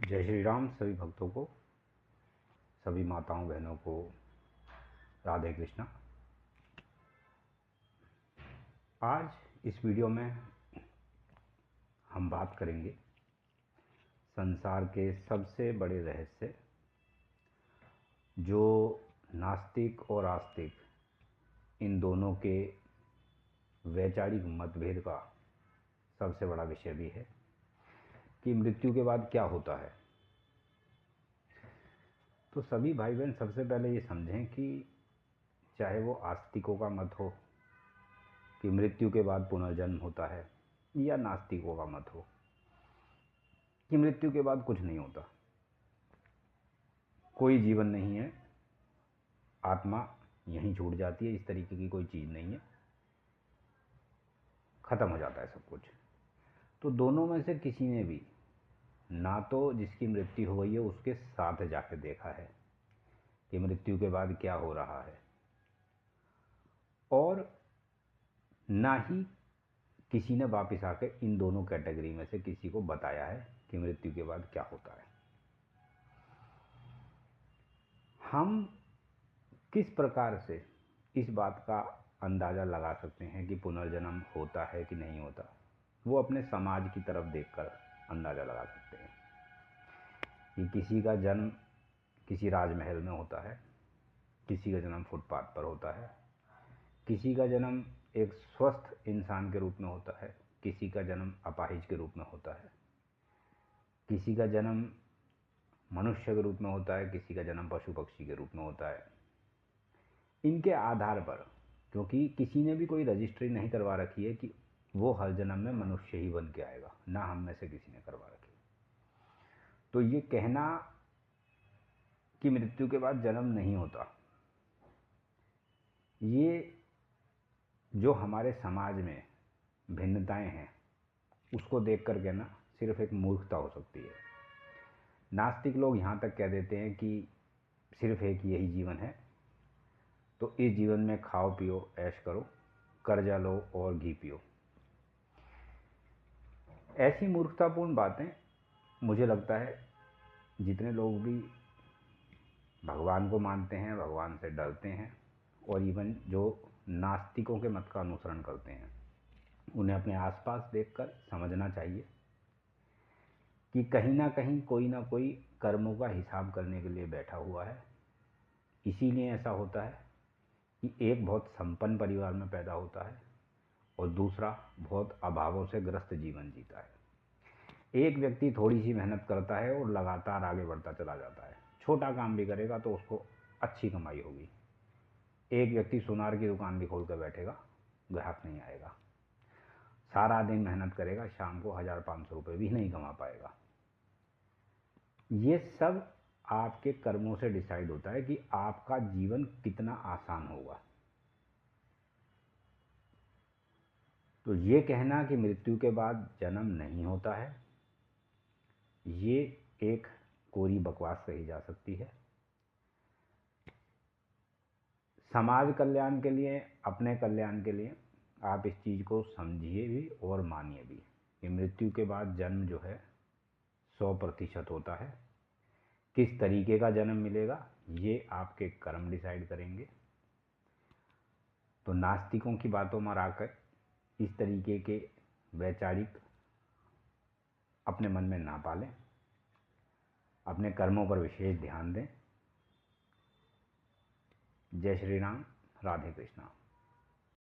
जय श्री राम। सभी भक्तों को, सभी माताओं बहनों को राधे कृष्णा। आज इस वीडियो में हम बात करेंगे संसार के सबसे बड़े रहस्य, जो नास्तिक और आस्तिक इन दोनों के वैचारिक मतभेद का सबसे बड़ा विषय भी है कि मृत्यु के बाद क्या होता है। तो सभी भाई बहन सबसे पहले ये समझें कि चाहे वो आस्तिकों का मत हो कि मृत्यु के बाद पुनर्जन्म होता है, या नास्तिकों का मत हो कि मृत्यु के बाद कुछ नहीं होता, कोई जीवन नहीं है, आत्मा यहीं छूट जाती है, इस तरीके की कोई चीज़ नहीं है, ख़त्म हो जाता है सब कुछ। तो दोनों में से किसी ने भी ना तो जिसकी मृत्यु हो गई है उसके साथ जाके देखा है कि मृत्यु के बाद क्या हो रहा है, और ना ही किसी ने वापस आकर इन दोनों कैटेगरी में से किसी को बताया है कि मृत्यु के बाद क्या होता है। हम किस प्रकार से इस बात का अंदाज़ा लगा सकते हैं कि पुनर्जन्म होता है कि नहीं होता, वो अपने समाज की तरफ देखकर अंदाज़ा लगा सकते हैं कि किसी का जन्म किसी राजमहल में होता है, किसी का जन्म फुटपाथ पर होता है, किसी का जन्म एक स्वस्थ इंसान के रूप में होता है, किसी का जन्म अपाहिज के रूप में होता है, किसी का जन्म मनुष्य के रूप में होता है, किसी का जन्म पशु पक्षी के रूप में होता है। इनके आधार पर, क्योंकि किसी ने भी कोई रजिस्ट्री नहीं करवा रखी है कि वो हर जन्म में मनुष्य ही बन के आएगा, ना हम में से किसी ने करवा रखी। तो ये कहना कि मृत्यु के बाद जन्म नहीं होता, ये जो हमारे समाज में भिन्नताएं हैं उसको देख कर कहना सिर्फ एक मूर्खता हो सकती है। नास्तिक लोग यहाँ तक कह देते हैं कि सिर्फ एक यही जीवन है, तो इस जीवन में खाओ पियो ऐश करो, कर्जा लो और घी पियो। ऐसी मूर्खतापूर्ण बातें मुझे लगता है जितने लोग भी भगवान को मानते हैं, भगवान से डरते हैं, और इवन जो नास्तिकों के मत का अनुसरण करते हैं, उन्हें अपने आसपास देखकर समझना चाहिए कि कहीं ना कहीं कोई ना कोई कर्मों का हिसाब करने के लिए बैठा हुआ है। इसीलिए ऐसा होता है कि एक बहुत संपन्न परिवार में पैदा होता है और दूसरा बहुत अभावों से ग्रस्त जीवन जीता है। एक व्यक्ति थोड़ी सी मेहनत करता है और लगातार आगे बढ़ता चला जाता है, छोटा काम भी करेगा तो उसको अच्छी कमाई होगी। एक व्यक्ति सुनार की दुकान भी खोल कर बैठेगा, ग्राहक नहीं आएगा, सारा दिन मेहनत करेगा, शाम को 1000-500 रुपये भी नहीं कमा पाएगा। ये सब आपके कर्मों से डिसाइड होता है कि आपका जीवन कितना आसान होगा। तो ये कहना कि मृत्यु के बाद जन्म नहीं होता है, ये एक कोरी बकवास कही जा सकती है। समाज कल्याण के लिए, अपने कल्याण के लिए आप इस चीज़ को समझिए भी और मानिए भी कि मृत्यु के बाद जन्म जो है 100% होता है। किस तरीके का जन्म मिलेगा ये आपके कर्म डिसाइड करेंगे। तो नास्तिकों की बातों में आकर इस तरीके के वैचारिक अपने मन में ना पालें, अपने कर्मों पर विशेष ध्यान दें। जय श्री राम, राधे कृष्णा।